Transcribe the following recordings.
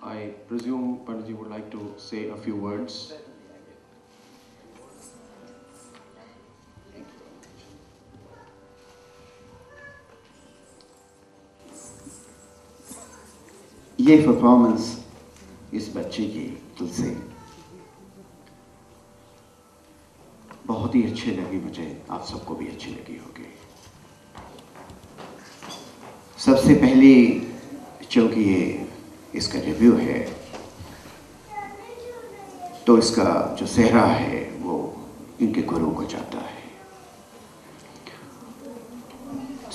I presume Pandit would like to say a few words. ये performance इस बच्चे की दिल से बहुत ही अच्छी लगी मुझे, आप सबको भी अच्छी लगी होगी। सबसे पहले चूंकि ये इसका रिव्यू है तो इसका जो सेहरा है वो इनके गुरु को जाता है।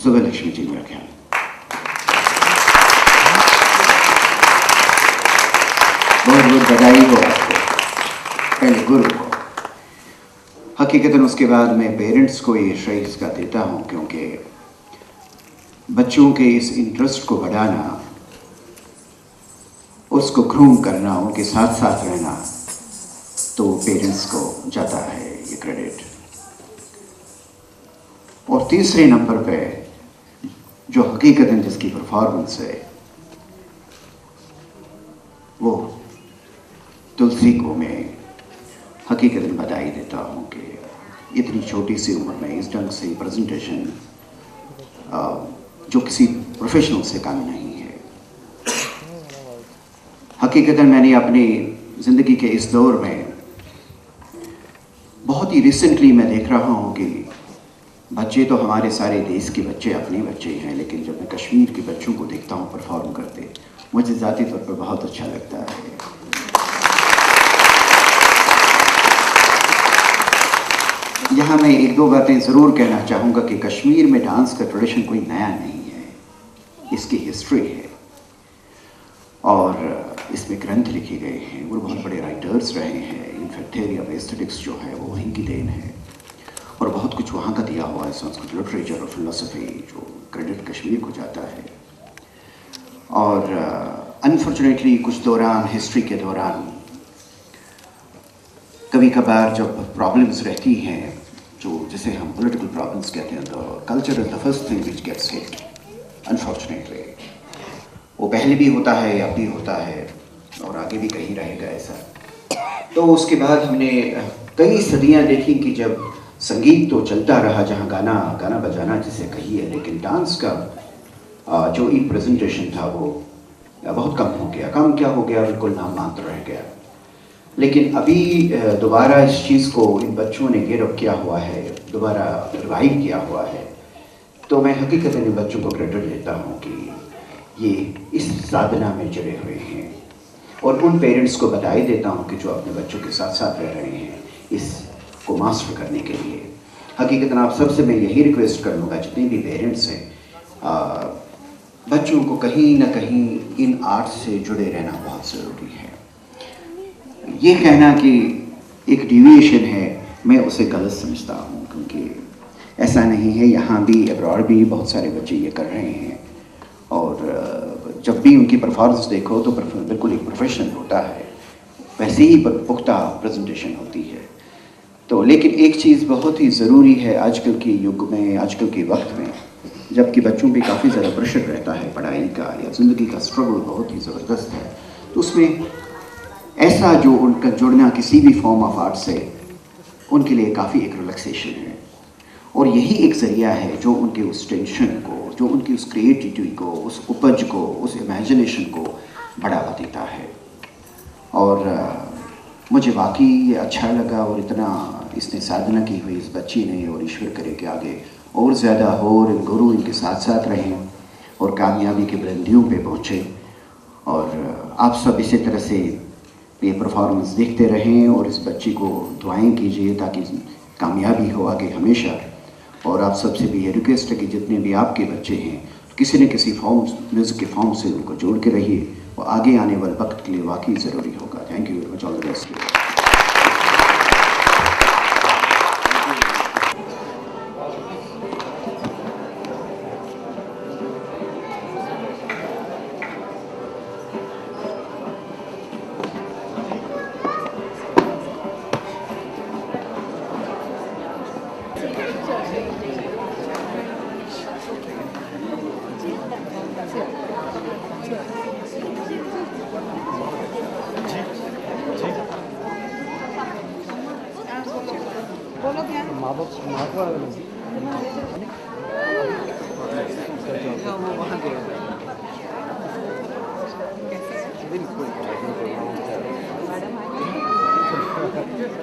सुबह लक्ष्मी जी मेरा ख्याल। बहुत बहुत बधाई हो आपको, पहले गुरु को। हकीकतन उसके बाद मैं पेरेंट्स को ये श्रेय इसका देता हूँ, क्योंकि बच्चों के इस इंटरेस्ट को बढ़ाना, उसको ग्रूम करना, उनके साथ साथ रहना, तो पेरेंट्स को जाता है ये क्रेडिट। और तीसरे नंबर पे जो हकीकतन जिसकी परफॉर्मेंस है वो तुलसी को मैं हकीकतन बधाई देता हूँ कि इतनी छोटी सी उम्र में इस ढंग से प्रेजेंटेशन जो किसी प्रोफेशनल से कम नहीं है। हकीकतन मैंने अपनी ज़िंदगी के इस दौर में बहुत ही रिसेंटली मैं देख रहा हूँ कि बच्चे तो हमारे सारे देश के बच्चे अपने बच्चे हैं, लेकिन जब मैं कश्मीर के बच्चों को देखता हूँ परफॉर्म करते, मुझे ज़ाती तौर पर बहुत अच्छा लगता है। यहाँ मैं एक दो बातें ज़रूर कहना चाहूँगा कि कश्मीर में डांस का ट्रेडिशन कोई नया नहीं है, इसकी हिस्ट्री है और इसमें ग्रंथ लिखे गए हैं और बहुत बड़े राइटर्स रहे हैं। इनफैक्ट थ्योरी ऑफ एस्थेटिक्स जो है वो वहीं की देन है और बहुत कुछ वहाँ का दिया हुआ है, संस्कृत लिटरेचर और फिलोसफी, जो क्रेडिट कश्मीर को जाता है। और अनफॉर्चुनेटली कुछ दौरान, हिस्ट्री के दौरान कभी कभार जब प्रॉब्लम्स रहती हैं, जो जिसे हम पॉलिटिकल प्रॉब्लम्स कहते हैं, तो culture is the first thing which gets hit unfortunately. वो पहले भी होता है, अब भी होता है और आगे भी कहीं रहेगा ऐसा। तो उसके बाद हमने कई सदियां देखी कि जब संगीत तो चलता रहा, जहाँ गाना बजाना जिसे कहिए, लेकिन डांस का जो एक प्रेजेंटेशन था वो बहुत कम हो गया। कम क्या हो गया, बिल्कुल नाम मात्र रह गया। लेकिन अभी दोबारा इस चीज़ को इन बच्चों ने गिरफ्त किया हुआ है, दोबारा रिवाइव किया हुआ है। तो मैं हकीकत इन बच्चों को क्रेडिट देता हूँ कि ये इस साधना में जुड़े हुए हैं और उन पेरेंट्स को बधाई देता हूँ कि जो अपने बच्चों के साथ साथ रह रहे हैं इसको मास्टर करने के लिए। हकीकतन आप सबसे मैं यही रिक्वेस्ट करूँगा, जितने भी पेरेंट्स हैं, बच्चों को कहीं ना कहीं इन आर्ट से जुड़े रहना बहुत ज़रूरी है। ये कहना कि एक डिविएशन है, मैं उसे गलत समझता हूँ, क्योंकि ऐसा नहीं है। यहाँ भी, अब्रॉड भी बहुत सारे बच्चे ये कर रहे हैं और जब भी उनकी परफॉर्मेंस देखो तो बिल्कुल एक प्रोफेशनल होता है, वैसे ही पुख्ता प्रेजेंटेशन होती है। तो लेकिन एक चीज़ बहुत ही ज़रूरी है आजकल के युग में, आजकल के वक्त में, जबकि बच्चों पे काफ़ी ज़्यादा प्रेशर रहता है पढ़ाई का या ज़िंदगी का स्ट्रगल बहुत ही ज़बरदस्त है, तो उसमें ऐसा जो उनका जुड़ना किसी भी फॉर्म ऑफ आर्ट से उनके लिए काफ़ी एक रिलैक्सेशन है। और यही एक ज़रिया है जो उनके उस टेंशन को, जो उनकी उस क्रिएटिविटी को, उस उपज को, उस इमेजिनेशन को बढ़ावा देता है। और मुझे वाकई ये अच्छा लगा और इतना इसने साधना की हुई इस बच्ची ने, और ईश्वर करे कि आगे और ज़्यादा हो और गुरु इनके साथ साथ रहें और कामयाबी के बुलंदियों पे पहुँचे। और आप सब इसी तरह से ये परफॉर्मेंस देखते रहें और इस बच्ची को दुआएं कीजिए ताकि कामयाबी हो आगे हमेशा। और आप सबसे भी ये रिक्वेस्ट है कि जितने भी आपके बच्चे हैं किसी न किसी फॉर्म, म्यूज़िक के फॉर्म से उनको जोड़ के रहिए, वो आगे आने वाले वक्त के लिए वाकई ज़रूरी होगा। Thank you very much, all the best.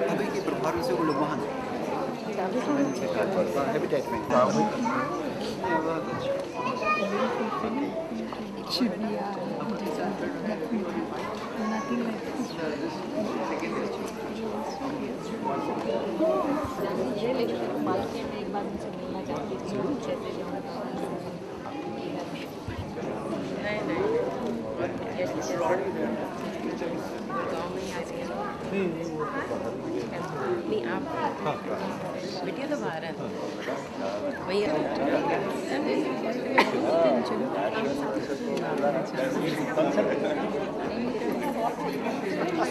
अभी के प्रभावी से वो लोग वहाँ हैबिटेट में नहीं आप वीडियो तो बाहर है भैया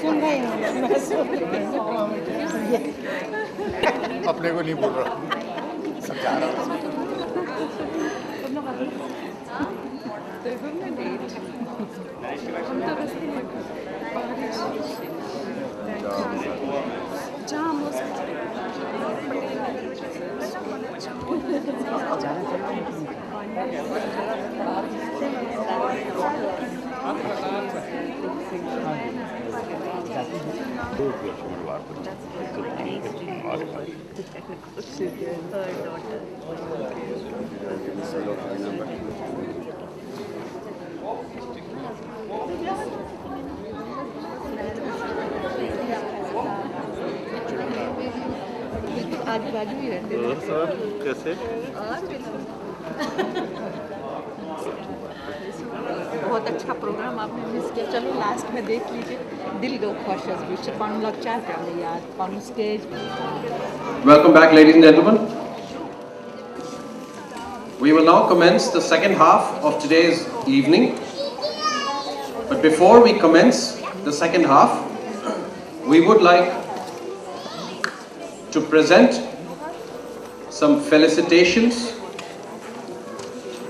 सुन रहे हैं अपने को नहीं बोल रहा सब जा रहा आजू बाजू ही रहते हैं कैसे बहुत अच्छा प्रोग्राम आपने मिस किया। चलो लास्ट में देख लीजिए दिल गो खुश विच कौन लग यार on stage. Welcome back, ladies and gentlemen. We will now commence the second half of today's evening. But before we commence the second half, we would like to present some felicitations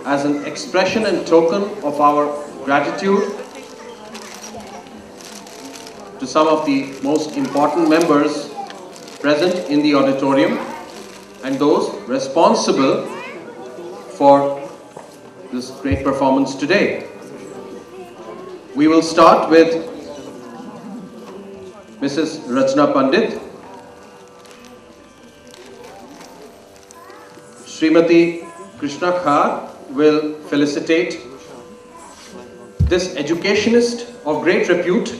as an expression and token of our gratitude to some of the most important members present in the auditorium and those responsible for this great performance today. We will start with Mrs. Rachna Pandit, Srimati Krishna Khar will felicitate this educationist of great repute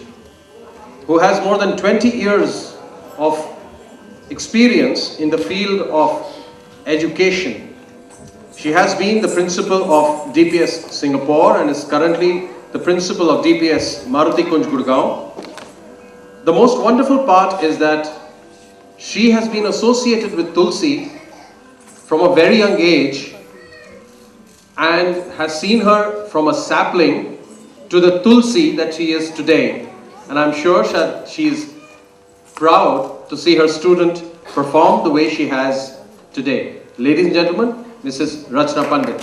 who has more than 20 years of experience in the field of education. She has been the principal of DPS Singapore and is currently the principal of DPS Maruti Kunj Gurgaon. The most wonderful part is that she has been associated with Tulsi from a very young age and has seen her from a sapling to the Tulsi that she is today. And I'm sure that she is proud to see her student perform the way she has today. Ladies and gentlemen, Mrs. Rachna Pandit.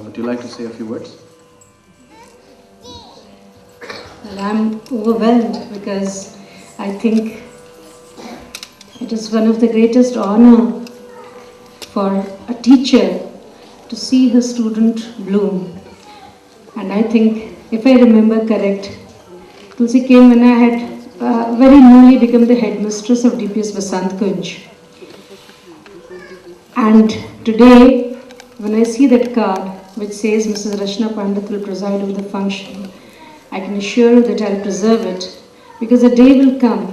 Would you like to say a few words? Well, I'm overwhelmed because I think it is one of the greatest honor for a teacher to see her student bloom. And I think, if I remember correct, Tulsi came when I had very newly become the headmistress of DPS Vasant Kunj. And today, when I see that card which says Mrs. Rachna Pandit will preside over the function, I can assure you that I'll preserve it, because a day will come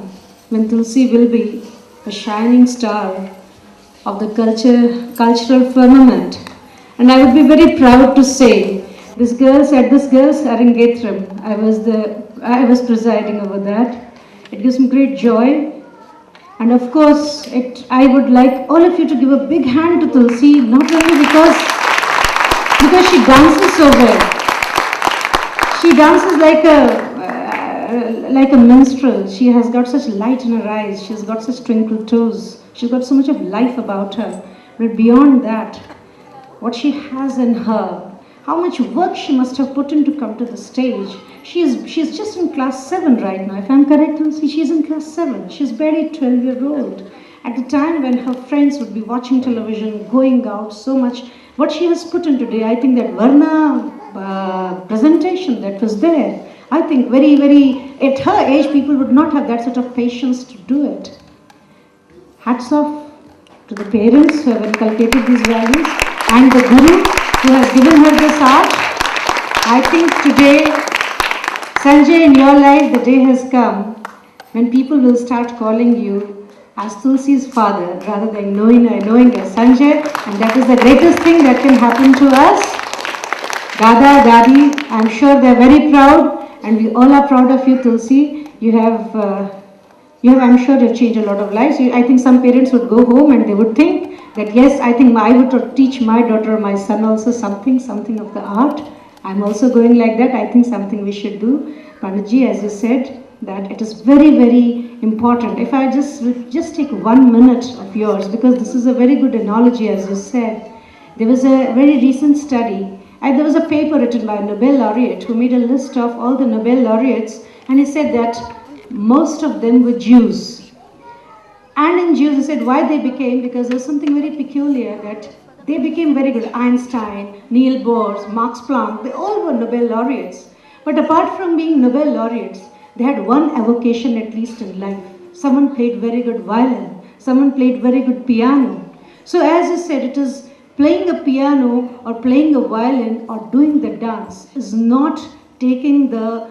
when Tulsi will be a shining star of the cultural firmament. And I would be very proud to say, at this girls' Arangetram, I was presiding over that. It gives me great joy. And of course, I would like all of you to give a big hand to Tulsi, not only because she dances so well. She dances like a minstrel. She has got such light in her eyes. She's got such twinkled toes. She's got so much of life about her. But beyond that, what she has in her, how much work she must have put in to come to the stage. She's just in class 7 right now. If I'm correct, Tulsi, she's in class 7. She's barely 12-year-old. At the time when her friends would be watching television, going out so much, what she has put in today, I think that Varna presentation that was there, I think very, very, at her age, people would not have that sort of patience to do it. Hats off to the parents who have inculcated these values and the guru who has given her this art. I think today, Sanjay, in your life, the day has come when people will start calling you as Tulsi's father rather than knowing as Sanjay, and that is the greatest thing that can happen to us. Dada, Dadi, I'm sure they're very proud, and we all are proud of you, Tulsi. I'm sure you've changed a lot of lives. I think some parents would go home and they would think that, yes, I think I would teach my daughter or my son also something of the art. I'm also going like that. I think something we should do. Panditji, as you said, that it is very, very important. If I just take 1 minute of yours, because this is a very good analogy, as you said. There was a very recent study, and there was a paper written by a Nobel laureate who made a list of all the Nobel laureates, and he said that most of them were Jews. And in Jews, he said why they became, because there's something very peculiar that they became very good. Einstein, Niels Bohr, Max Planck, they all were Nobel laureates. But apart from being Nobel laureates, they had one avocation at least in life. Someone played very good violin, someone played very good piano. So as I said, it is playing a piano or playing a violin or doing the dance is not taking the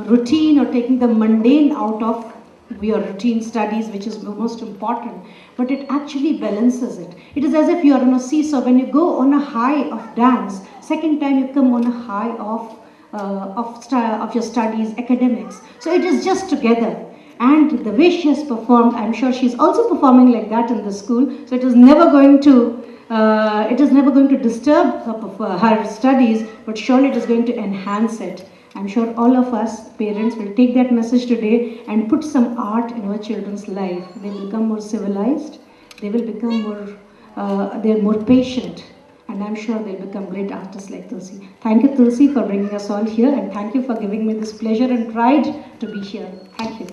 routine or taking the mundane out of your routine studies, which is the most important, but it actually balances it. It is as if you are on a seesaw. When you go on a high of dance, second time you come on a high of your studies, academics. So it is just together. And the way she has performed, I'm sure she's also performing like that in the school. So it is never going to disturb her studies, but surely it is going to enhance it. I'm sure all of us parents will take that message today and put some art in our children's life. They will become more civilized. They will become they're more patient. And I'm sure they'll become great artists like Tulsi. Thank you, Tulsi, for bringing us all here. And thank you for giving me this pleasure and pride to be here. Thank you.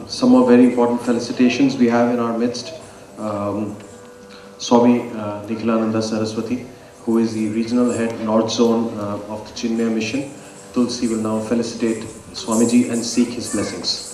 Some more very important felicitations we have in our midst. Swami Nikhilananda Saraswati, who is the regional head North Zone of the Chinmaya Mission. Tulsi will now felicitate Swamiji and seek his blessings.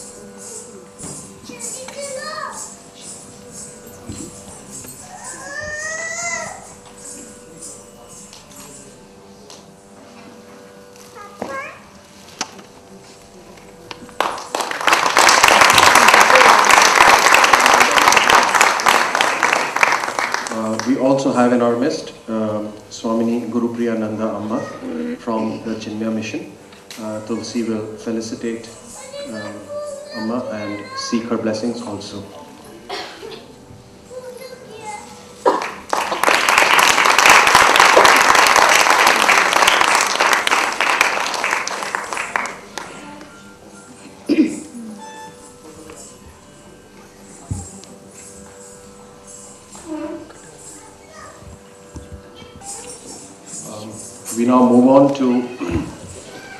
We also have in our midst Swamini Gurupriya Nanda Amma from the Chinmaya Mission. Tulsi will felicitate Amma and seek her blessings also. we now move on to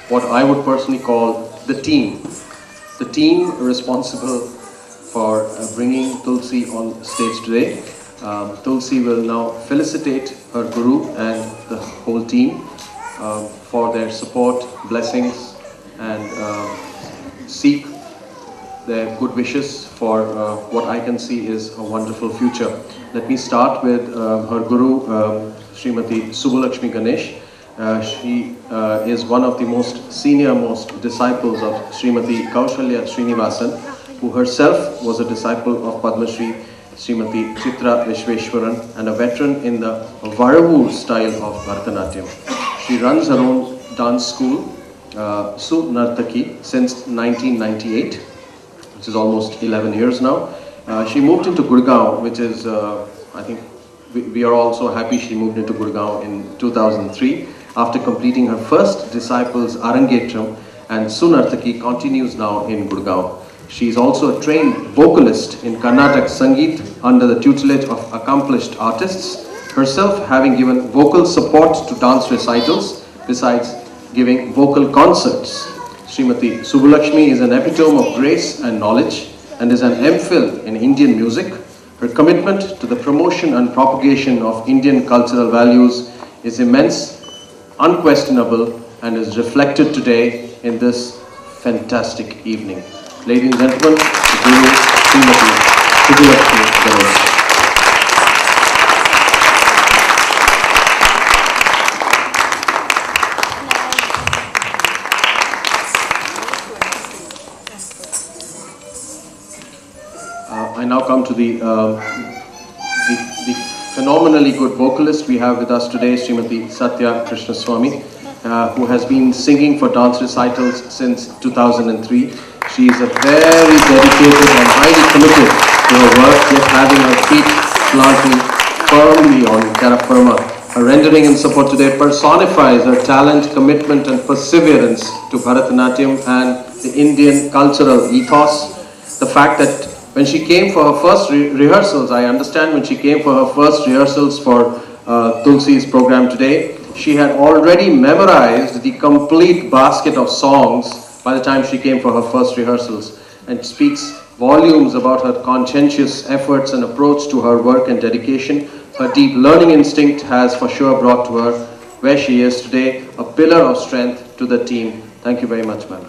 what I would personally call the team. The team responsible for bringing Tulsi on stage today. Tulsi will now felicitate her guru and the whole team for their support, blessings, and seek their good wishes for what I can see is a wonderful future. Let me start with her guru, Srimati Subbulakshmi Ganesh. She is one of the most senior-most disciples of Srimati Kaushalya Srinivasan, who herself was a disciple of Padma Shri Srimati Chitra Vishweshwaran and a veteran in the Varavur style of Bharatanatyam. She runs her own dance school, Sunartaki, since 1998, which is almost 11 years now. She moved into Gurgaon, which is, I think, we are also happy she moved into Gurgaon in 2003 after completing her first disciples Arangetram, and Sunartaki continues now in Gurgaon. She is also a trained vocalist in Carnatic Sangeet under the tutelage of accomplished artists, herself having given vocal support to dance recitals besides giving vocal concerts. Srimati Subbulakshmi is an epitome of grace and knowledge and is an MPhil in Indian music. Her commitment to the promotion and propagation of Indian cultural values is immense, unquestionable, and is reflected today in this fantastic evening. Ladies and gentlemen, the Guru Srimati Subbulakshmi Ganesh. I now come to the phenomenally good vocalist we have with us today, Srimati Satya Krishnaswamy, who has been singing for dance recitals since 2003. She is a very dedicated and highly committed to her work, yet having her feet planted firmly on terra firma. Her rendering in support today personifies her talent, commitment and perseverance to Bharatanatyam and the Indian cultural ethos. The fact that when she came for her first rehearsals, I understand when she came for her first rehearsals for Tulsi's program today, she had already memorized the complete basket of songs by the time she came for her first rehearsals, and speaks volumes about her conscientious efforts and approach to her work and dedication. Her deep learning instinct has for sure brought to her where she is today, a pillar of strength to the team. Thank you very much, ma'am.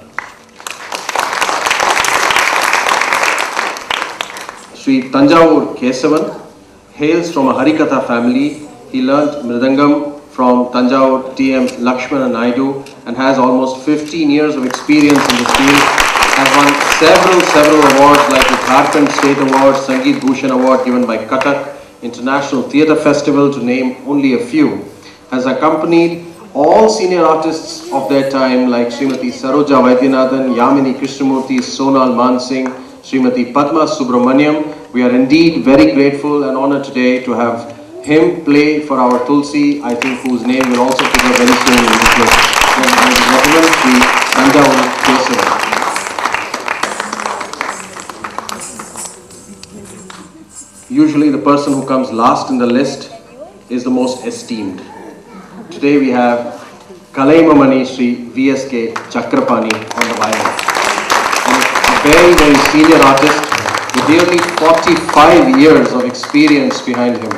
Sri Tanjavur Kesavan hails from a Harikatha family. He learnt Mridangam from Tanjavur T.M. Lakshmana Naidu and has almost 15 years of experience in this field. Has won several awards like the Jharkhand State Award, Sangeet Bhushan Award given by Cuttack, International Theatre Festival to name only a few. Has accompanied all senior artists of their time like Srimati Saroja Vaidyanathan, Yamini Krishnamurthy, Sonal Mansingh, Srimati Padma Subramaniam. We are indeed very grateful and honored today to have him play for our Tulsi, I think whose name will also figure very soon in this list. Sri Tanjavur Kesavan. Usually the person who comes last in the list is the most esteemed. Today we have Kalaimamani Sri VSK Chakrapani on the violin. A very, very senior artist with nearly 45 years of experience behind him.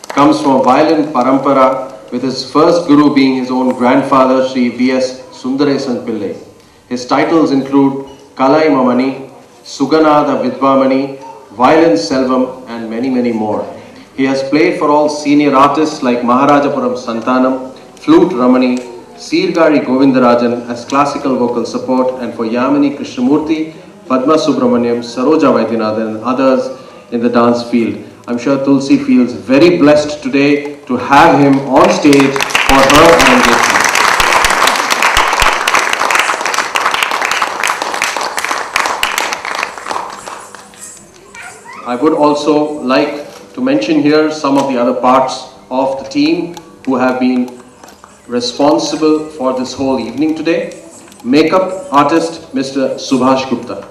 Comes from violin parampara with his first guru being his own grandfather Sri V.S. Sundaresan Pillai. His titles include Kalaimamani, Suganada Vidvamani, Violin Selvam and many, many more. He has played for all senior artists like Maharajapuram Santanam, Flute Ramani, Sirgari Govindarajan as classical vocal support, and for Yamini Krishnamurthy, Padma Subramaniam, Saroja Vaidyanathan and others in the dance field. I'm sure Tulsi feels very blessed today to have him on stage for her engagement. I would also like to mention here some of the other parts of the team who have been responsible for this whole evening today. Makeup artist Mr. Subhash Gupta.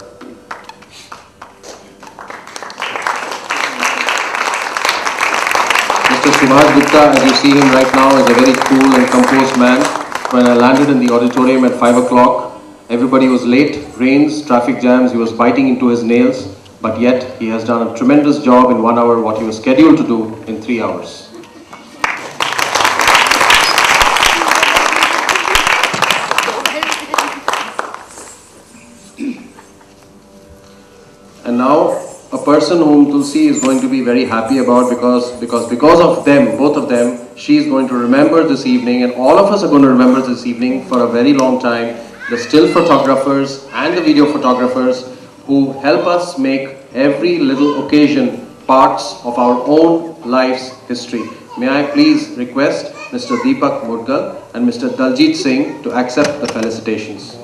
Mr. Subhash Gupta, as you see him right now, is a very cool and composed man. When I landed in the auditorium at 5 o'clock, everybody was late, rains, traffic jams, he was biting into his nails, but yet he has done a tremendous job in 1 hour what he was scheduled to do in 3 hours. And now, a person whom Tulsi is going to be very happy about because of them, both of them, she is going to remember this evening, and all of us are going to remember this evening for a very long time, the still photographers and the video photographers who help us make every little occasion parts of our own life's history. May I please request Mr. Deepak Mudgal and Mr. Daljit Singh to accept the felicitations.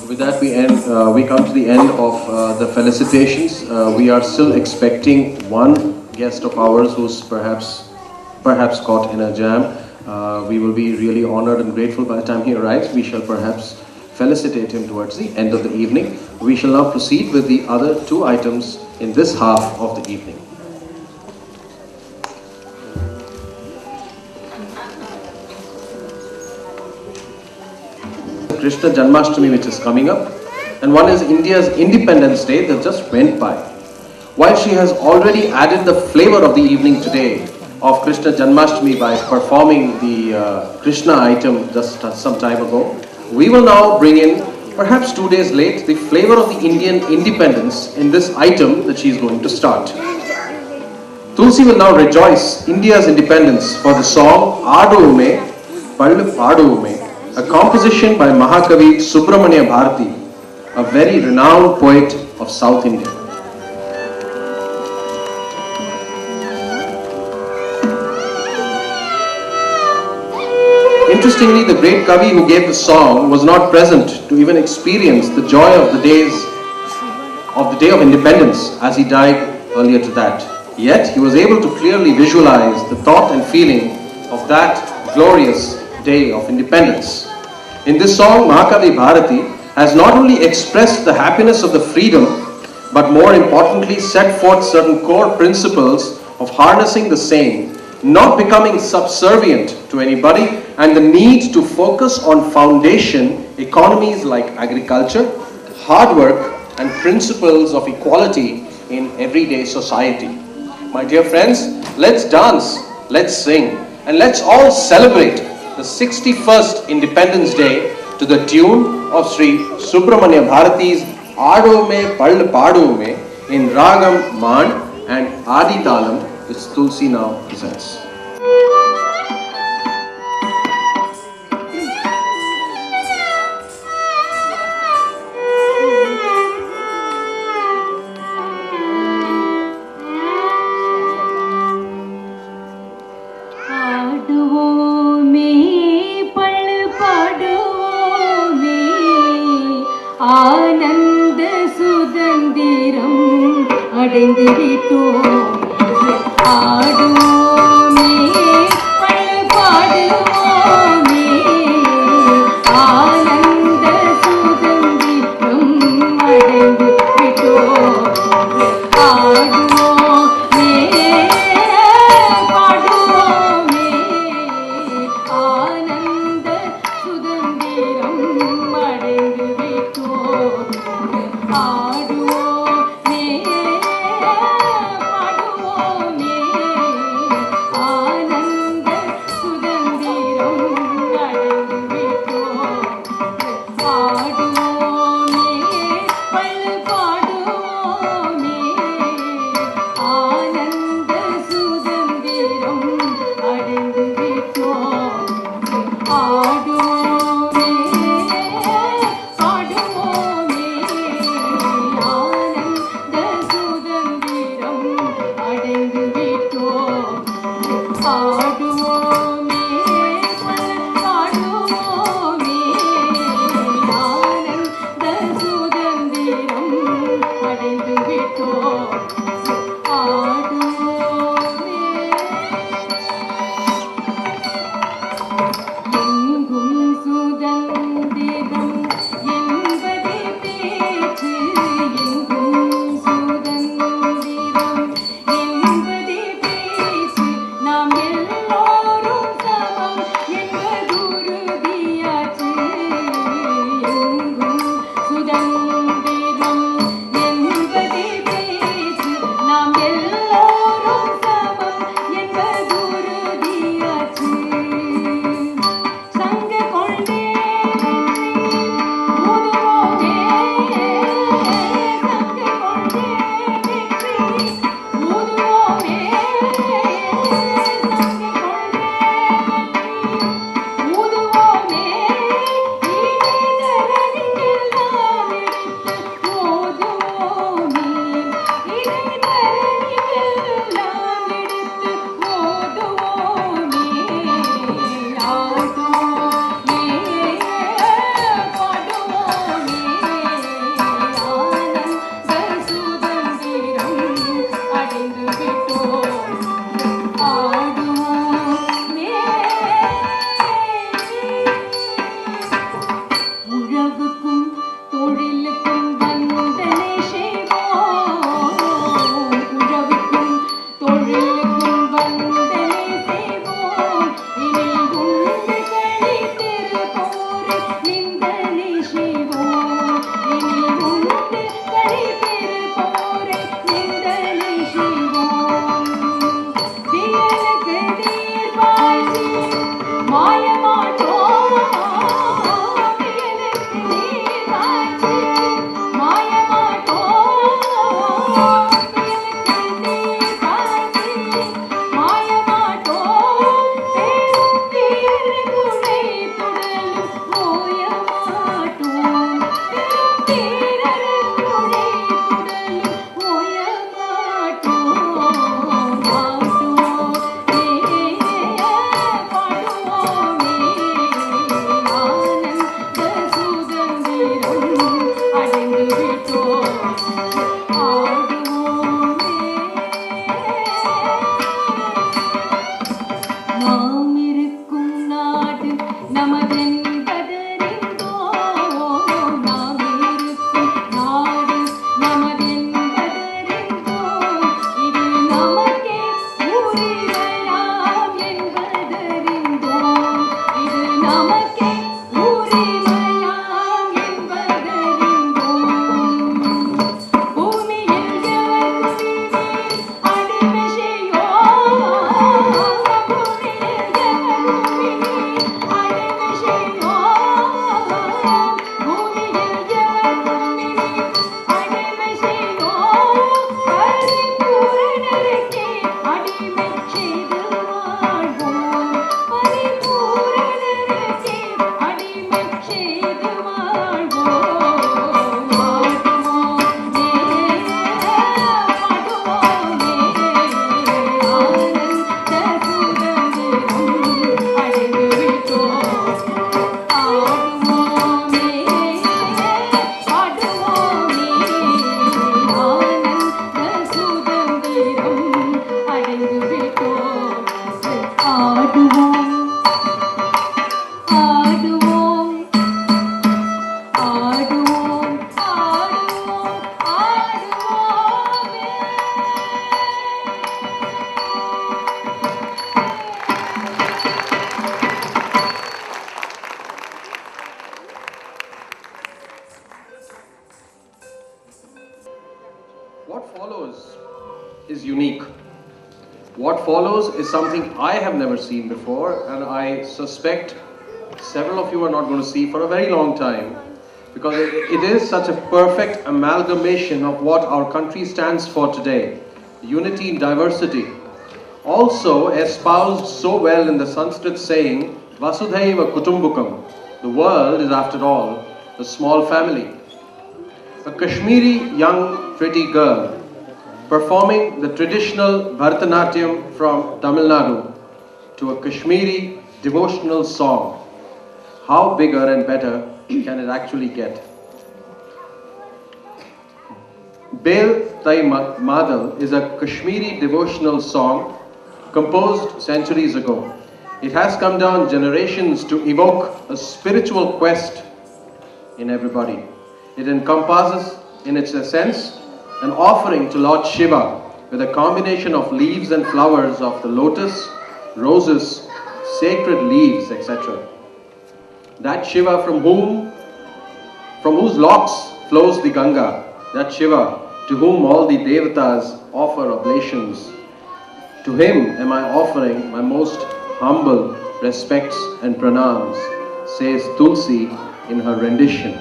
With that, we come to the end of the felicitations. We are still expecting one guest of ours who's perhaps caught in a jam. We will be really honored and grateful by the time he arrives. We shall perhaps felicitate him towards the end of the evening. We shall now proceed with the other two items in this half of the evening. Krishna Janmashtami, which is coming up, and one is India's Independence Day that just went by. While she has already added the flavor of the evening today of Krishna Janmashtami by performing the Krishna item just some time ago, we will now bring in, perhaps 2 days late, the flavor of the Indian independence in this item that she is going to start. Tulsi will now rejoice India's independence for the song Aadu Me, Pallu Paadu Me, a composition by Mahakavi Subramanya Bharati, a very renowned poet of South India. Interestingly, the great Kavi who gave the song was not present to even experience the joy of the day of independence, as he died earlier to that. Yet, he was able to clearly visualize the thought and feeling of that glorious day of independence. In this song, Mahakavi Bharati has not only expressed the happiness of the freedom, but more importantly set forth certain core principles of harnessing the same, not becoming subservient to anybody, and the need to focus on foundation economies like agriculture, hard work, and principles of equality in everyday society. My dear friends, let's dance, let's sing, and let's all celebrate the 61st Independence Day to the tune of Sri Subramanya Bharati's Aadu Me Pallu Paadu Me in Ragam Maan and Adi Talam, which Tulsi now presents. आनंद सुगंधिरम अडेंदिरितो आडो में पल पाडो में आनंद सुगंधिरम अडेंदिरितो आडो में पाडो में आनंद सुगंधिरम अडेंदिरितो आडुओ में पाडुओ में எங்கும் சுதந்திரம் என்பதே பேச்சு நாம் எல்லோரும் சமம் என்பதுறுதியாச்சு எங்கும் சுதந்திரம் என்பதே பேச்சு நாம் எல்லோரும் சமம் என்பதுறுதியாச்சு சங்க கொண்டே ஊதுவோமே சங்க கொண்டே ஊதுவோமே சங்க கொண்டே ஊதுவோமே இடைதரணிக்கெல்லாம் எடுத்து ஓதுவோமே இடைதரணிக்கெல்லாம் எடுத்து ஓதுவோமே ஆடுவோமே பாடுவோமே ஆனந்த சுதந்திரம் அடைந்து விட்டோம் ஆடுவோமே உழவுக்கும் தொழிலுக்கும் வந்தனை செய்வோம் உழவுக்கும் தொழிலுக்கும் வந்தனை செய்வோம் இனி உண்டு கழித்திருப்போரை நிந்தனை செய்வோம் இனி உண்டு கழித்திருப்போரை நிந்தனை செய்வோம் வியலுக்கு நீர் பாய்ச்சி மாயமாட்டோம் வியலுக்கு நீர் பாய்ச்சி மாயமாட்டோம் வியலுக்கு நீர் பாய்ச்சி மாயமாட்டோம் பேரும் தீரக்குடை தொடலும் ஓயமாட்டோம் பேரும் தீரக்குடை தொடலும் ஓயமாட்டோம் ஆட்டுவோமே பாடுவோமே ஆனந்த சுதந்திரம் அடைந்து விட்டோம் ஆடுவோமே நாம் இருக்கும் நாடு நமதென்பதறிந்தோம் நாம் இருக்கும் நாடு நமதென்பதறிந்தோம் இது நமக்கே உரிமையாம் என்பதறிந்தோம் இது நமக்கே உரிமையாம் என்பதறிந்தோம் பூமியில் எவருக்குமே அடிமை செய்யோம் பூமியில் எவருக்குமே அடிமை செய்யோம் பூமியில் எவருக்குமே அடிமை செய்யோம் பரிபூரணருக்கே அடிமை செய்து வாழ்வோம் பரிபூரணருக்கே அடிமை செய்து வாழ்வோம் ஆடுவோமே பாடுவோமே ஆனந்த சுதந்திரம் அடைந்து விட்டோம் ஆடுவோமே பாடுவோமே ஆனந்த சுதந்திரம் அடைந்து விட்டோம் ஆடுவோம் ஆடுவோம் ஆடுவோம் ஆடுவோம் ஆடுவோமே What follows is unique. What follows is something I have never seen before, and I suspect several of you are not going to see for a very long time, because it is such a perfect amalgamation of what our country stands for today: unity in diversity. Also espoused so well in the Sanskrit saying, Vasudhaiva Kutumbukam. The world is, after all, a small family. A Kashmiri young pretty girl performing the traditional Bharatanatyam from Tamil Nadu to a Kashmiri devotional song. How bigger and better can it actually get? Bel Tai Madal is a Kashmiri devotional song composed centuries ago. It has come down generations to evoke a spiritual quest in everybody. It encompasses in its essence, an offering to Lord Shiva with a combination of leaves and flowers of the lotus, roses, sacred leaves, etc. That Shiva from whose locks flows the Ganga, that Shiva to whom all the Devatas offer oblations, to him am I offering my most humble respects and pranams, says Tulsi in her rendition.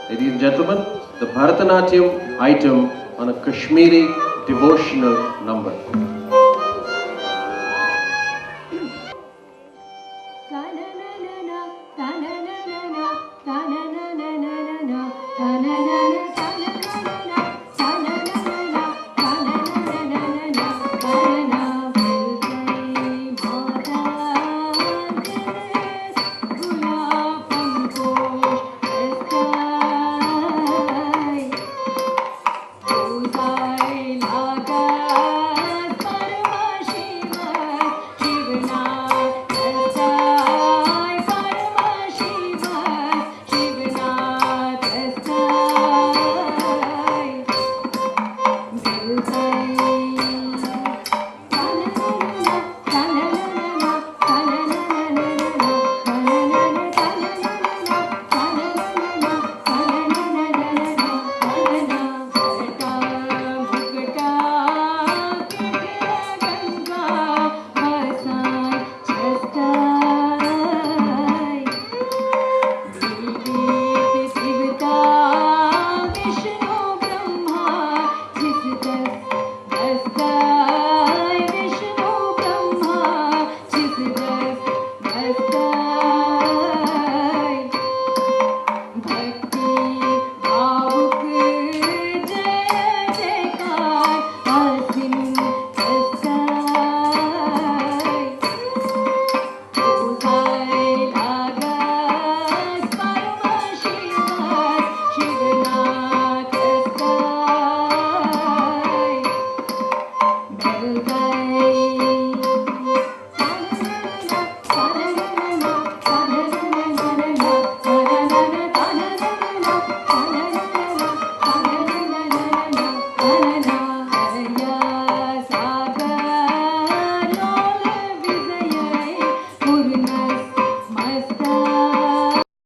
Ladies and gentlemen, the Bharatanatyam item on a Kashmiri devotional number. Ta-na-na-na-na, ta-na-na-na-na, ta-na-na-na-na-na, ta-na-na-na-na.